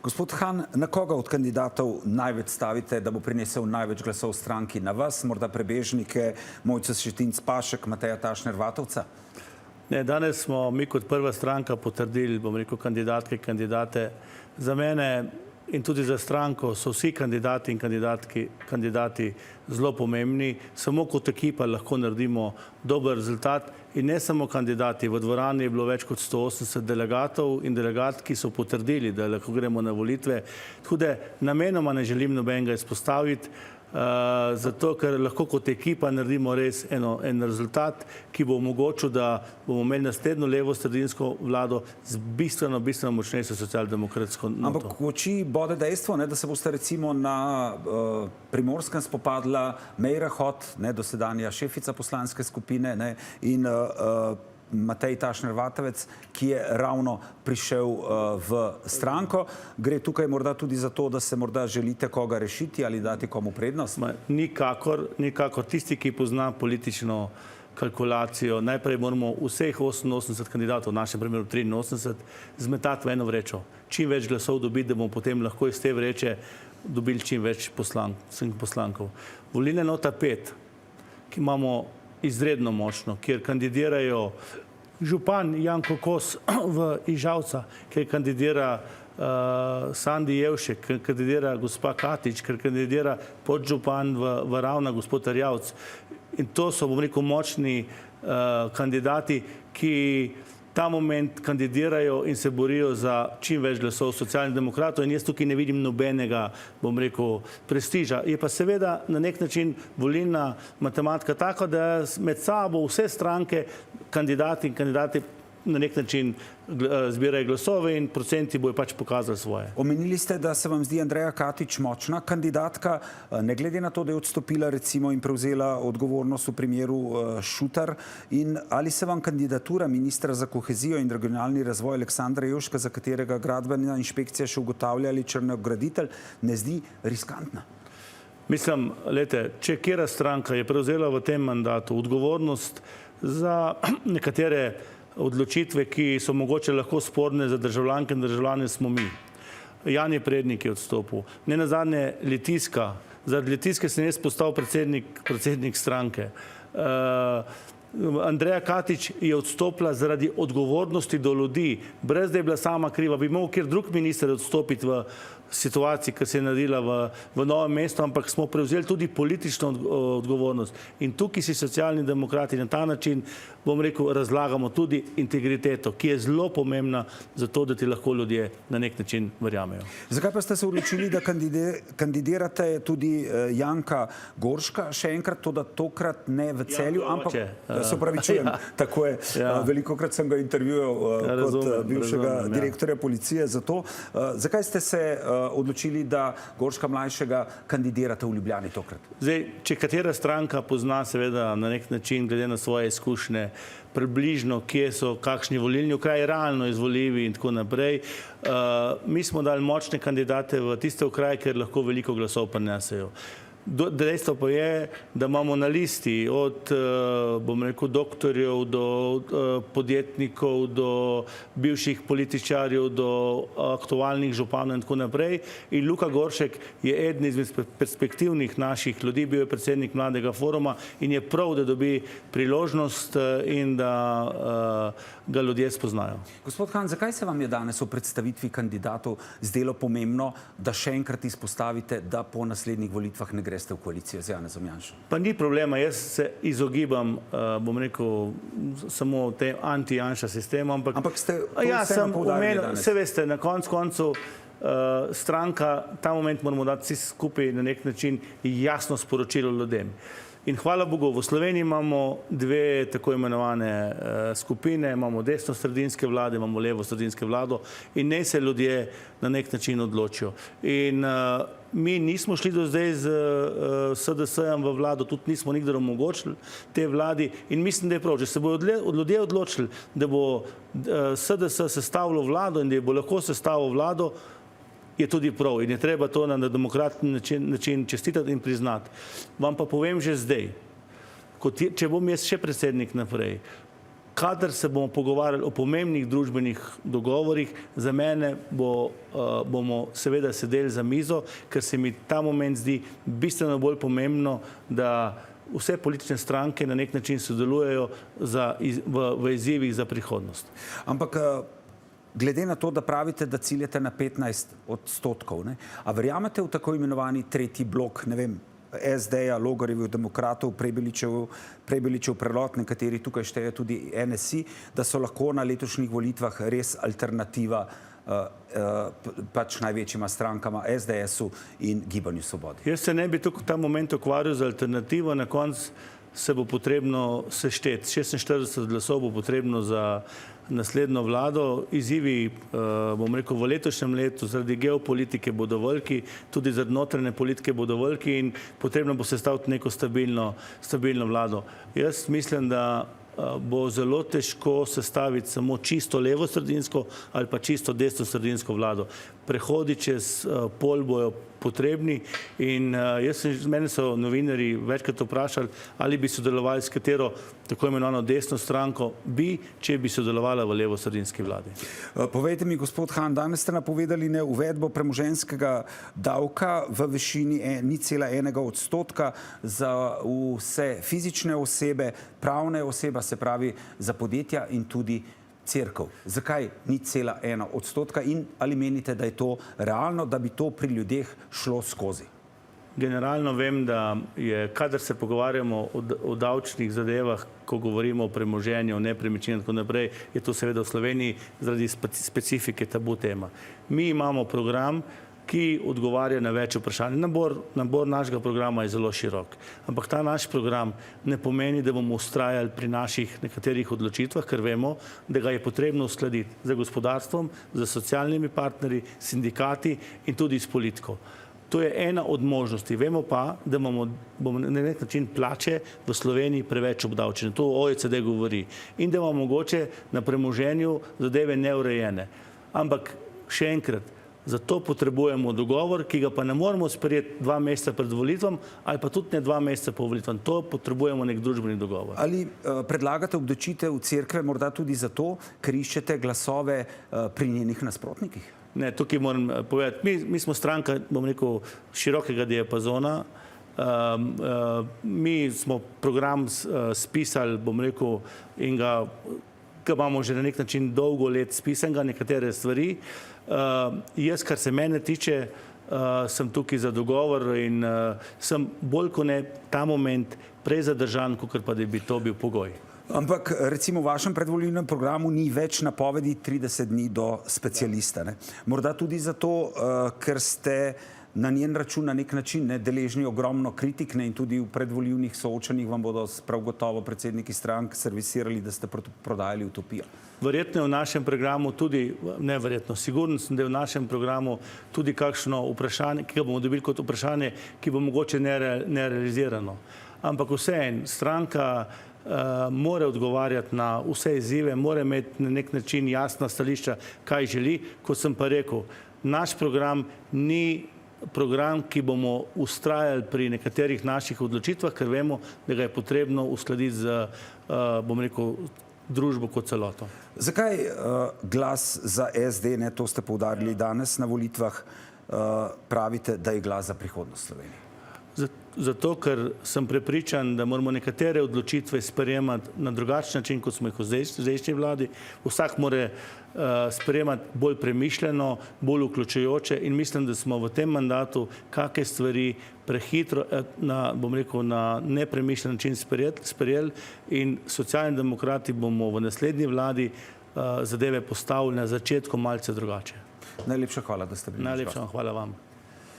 Gospod Han, na koga od kandidatov največ stavite, da bo prinesel največ glasov stranki? Na vas, morda prebežnike, Mojco Šetinc Pašek, Mateja Tašner Vatovca? Ne, danes smo mi kot prva stranka potrdili, bom rekel, kandidatke, kandidate. Za mene in tudi za stranko so vsi kandidati in kandidati zelo pomembni. Samo kot ekipa lahko naredimo dober rezultat in ne samo kandidati. V dvorani je bilo več kot 180 delegatov in delegat, ki so potrdili, da lahko gremo na volitve. Tako da namenoma ne želim nobenega izpostaviti, zato ker lahko kot ekipa naredimo res en rezultat, ki bo omogočil, da bomo imeli naslednjo levo sredinsko vlado z bistveno močnejšo socialdemokratsko noto. Ampak v oči bode dejstvo, da se boste recimo na Primorskem spopadla Meira Hot, dosedanja šefica poslanske skupine, in Matej Tašner Vatovec, ki je ravno prišel v stranko. Gre tukaj morda tudi za to, da se morda želite koga rešiti ali dati komu prednost? Nikakor. Tisti, ki pozna politično kalkulacijo, najprej moramo vseh 88 kandidatov, v našem primeru 83, zmetati v eno vrečo. Čim več glasov dobiti, da bomo potem lahko iz te vreče dobili čim več poslankov. Volilna enota 5, ki imamo izredno močno, kjer kandidirajo župan Janko Kos v Ižavca, kjer kandidira Sandi Jevšek, kjer kandidira gospa Katič, kjer kandidira podžupan v Ravna, gospod Erjavc. In to so, bom rekel, močni kandidati, ki ta moment kandidirajo in se borijo za čim več glasov socialnih demokratov in jaz tukaj ne vidim nobenega, bom rekel, prestiža. Je pa seveda na nek način volilna matematika taka, da med sabo vse stranke, kandidati in kandidati na nek način zbirajo glasove in procenti bojo pač pokazali svoje. Omenili ste, da se vam zdi Andreja Katič močna kandidatka, ne glede na to, da je odstopila recimo in prevzela odgovornost v primeru Šutar. In ali se vam kandidatura ministra za kohezijo in regionalni razvoj Aleksandra Jevška, za katerega gradbena inšpekcija še ugotavlja ali črnograditelj, ne zdi riskantna? Mislim, glejte, če katera stranka je prevzela v tem mandatu odgovornost za nekatere odločitve, ki so mogoče lahko sporne za državljanke in državljane, smo mi. Jani Prednik je odstopil. Nenazadnje Litijska. Zaradi Litijske sem jaz postal predsednik stranke. Andreja Katič je odstopila zaradi odgovornosti do ljudi, brez da je bila sama kriva. Bi mogel kjer drug minister odstopiti v situaciji, ki se je naredila v Novem mestu, ampak smo prevzeli tudi politično odgovornost. In tukaj si socialni demokrati na ta način, bom rekel, razlagamo tudi integriteto, ki je zelo pomembna za to, da ti lahko ljudje na nek način verjamejo. Zakaj pa ste se odločili, da kandidirate tudi Janka Gorška še enkrat, to da tokrat ne v Celju, ampak se opravičujem, tako je, velikokrat sem ga intervjuval kot bivšega direktorja policije za to. Zakaj ste se odločili, da Gorška mlajšega kandidirate v Ljubljani tokrat? Zdaj, če katera stranka pozna seveda na nek način, glede na svoje izkušnje, približno, kje so kakšni volilni okraji realno izvoljivi in tako naprej, mi smo dali močne kandidate v tiste okraje, kjer lahko veliko glasov prinesejo. Dejstvo pa je, da imamo na listi od, bom rekel, doktorjev do podjetnikov, do bivših političarjev, do aktualnih županov in tako naprej. In Luka Goršek je eden izmed perspektivnih naših ljudi, bil je predsednik Mladega foruma in je prav, da dobi priložnost in da ga ljudje spoznajo. Gospod Han, zakaj se vam je danes v predstavitvi kandidatov zdelo pomembno, da še enkrat izpostavite, da po naslednjih volitvah ne greste v koalicijo z Janezom Janšo? Pa ni problema, jaz se izogibam, bom rekel, samo tem anti-Janša sistemu, ampak ste to vseeno poudarili danes. Vse veste, na koncu stranka, ta moment moramo dati vsi skupaj na nek način jasno sporočilo ljudem. In hvala Bogu, v Sloveniji imamo dve tako imenovane skupine, imamo desno-sredinske vlade, imamo levo-sredinske vlado in naj se ljudje na nek način odločijo. In mi nismo šli do zdaj z SDS-jem v vlado, tudi nismo nikdar omogočili te vladi in mislim, da je prav, če se bodo ljudje odločili, da bo SDS sestavilo vlado in da bo lahko sestavilo vlado, je tudi prav in je treba to na demokratičen način čestitati in priznati. Vam pa povem že zdaj, če bom jaz še predsednik naprej, kadar se bomo pogovarjali o pomembnih družbenih dogovorih, za mene bomo seveda sedeli za mizo, ker se mi ta moment zdi bistveno bolj pomembno, da vse politične stranke na nek način sodelujejo v izzivih za prihodnost. Ampak glede na to, da pravite, da ciljate na 15%, ne, a verjamete v tako imenovani tretji blok, ne vem, SD-ja, Logarjevih demokratov, Prebiličev prelot, nekateri tukaj šteje tudi NSI, da so lahko na letošnjih volitvah res alternativa pač največjima strankama SDS-u in Gibanju Svobode? Jaz se ne bi tukaj v ta moment ukvarjal z alternativo, na koncu se bo potrebno sešteti. 46 glasov bo potrebno za naslednjo vlado. Izzivi, bom rekel, v letošnjem letu zaradi geopolitike bodo veliki, tudi zaradi notranje politike bodo veliki in potrebno bo sestaviti neko stabilno vlado. Jaz mislim, da bo zelo težko sestaviti samo čisto levo-sredinsko ali pa čisto desno-sredinsko vlado. Prehodi čez pol bojo potrebni in mene so novinarji večkrat vprašali, ali bi sodelovali s katero tako imenovano desno stranko, če bi sodelovala v levo-sredinski vladi. Povejte mi, gospod Han, danes ste napovedali uvedbo premoženjskega davka v višini 0,1% za vse fizične osebe, pravne osebe, se pravi za podjetja in tudi cerkev. Zakaj 0,1% in ali menite, da je to realno, da bi to pri ljudeh šlo skozi? Generalno vem, da je, kadar se pogovarjamo o davčnih zadevah, ko govorimo o premoženju, o nepremičninah in tako naprej, je to seveda v Sloveniji zaradi specifike tabu tema. Mi imamo program, ki odgovarja na več vprašanj. Nabor našega programa je zelo širok. Ampak ta naš program ne pomeni, da bomo vztrajali pri naših nekaterih odločitvah, ker vemo, da ga je potrebno uskladiti z gospodarstvom, z socialnimi partnerji, sindikati in tudi s politiko. To je ena od možnosti. Vemo pa, da bomo na nek način plače v Sloveniji preveč obdavčene. To OECD govori. In da bomo mogoče na premoženju zadeve neurejene. Ampak še enkrat, zato potrebujemo dogovor, ki ga pa ne moremo sprejeti 2 meseca pred volitvam ali pa tudi ne 2 meseca po volitvam. To potrebujemo nek družbeni dogovor. Ali predlagate obdavčitev cerkve morda tudi zato, ker iščete glasove pri njenih nasprotnikih? Ne, tukaj moram povedati, mi smo stranka, bom rekel, širokega diapazona. Mi smo program spisali, bom rekel, in ga imamo že na nek način dolgo let spisanega, nekatere stvari. Jaz, kar se mene tiče, sem tukaj za dogovor in sem bolj kot ne ta moment prej zadržan, kot pa da bi to bil pogoj. Ampak recimo v vašem predvolilnem programu ni več napovedi 30 dni do specialista. Ne? Morda tudi zato, ker ste na njen račun na nek način deležni ogromno kritik, ne? In tudi v predvolilnih soočanjih vam bodo prav gotovo predsedniki strank servisirali, da ste prodajali utopijo. Verjetno je v našem programu tudi, neverjetno, sigurno sem, da je v našem programu tudi kakšno vprašanje, ki ga bomo dobili kot vprašanje, ki bo mogoče nerealizirano. Ampak vseeno, stranka mora odgovarjati na vse izzive, mora imeti na nek način jasna stališča, kaj želi. Kot sem pa rekel, naš program ni program, ki bomo vztrajali pri nekaterih naših odločitvah, ker vemo, da ga je potrebno uskladiti z, bom rekel, družbo kot celoto. Zakaj glas za SD, to ste poudarili danes na volitvah, pravite, da je glas za prihodnost Slovenije? Zato, ker sem prepričan, da moramo nekatere odločitve sprejemati na drugačen način, kot smo jih v zdajšnji vladi. Vsak mora sprejemati bolj premišljeno, bolj vključujoče in mislim, da smo v tem mandatu kakšne stvari prehitro, bom rekel, na nepremišljen način sprejeli in Socialni demokrati bomo v naslednji vladi zadeve postavili na začetku malce drugače. Najlepša hvala, da ste bili. Najlepša hvala vam.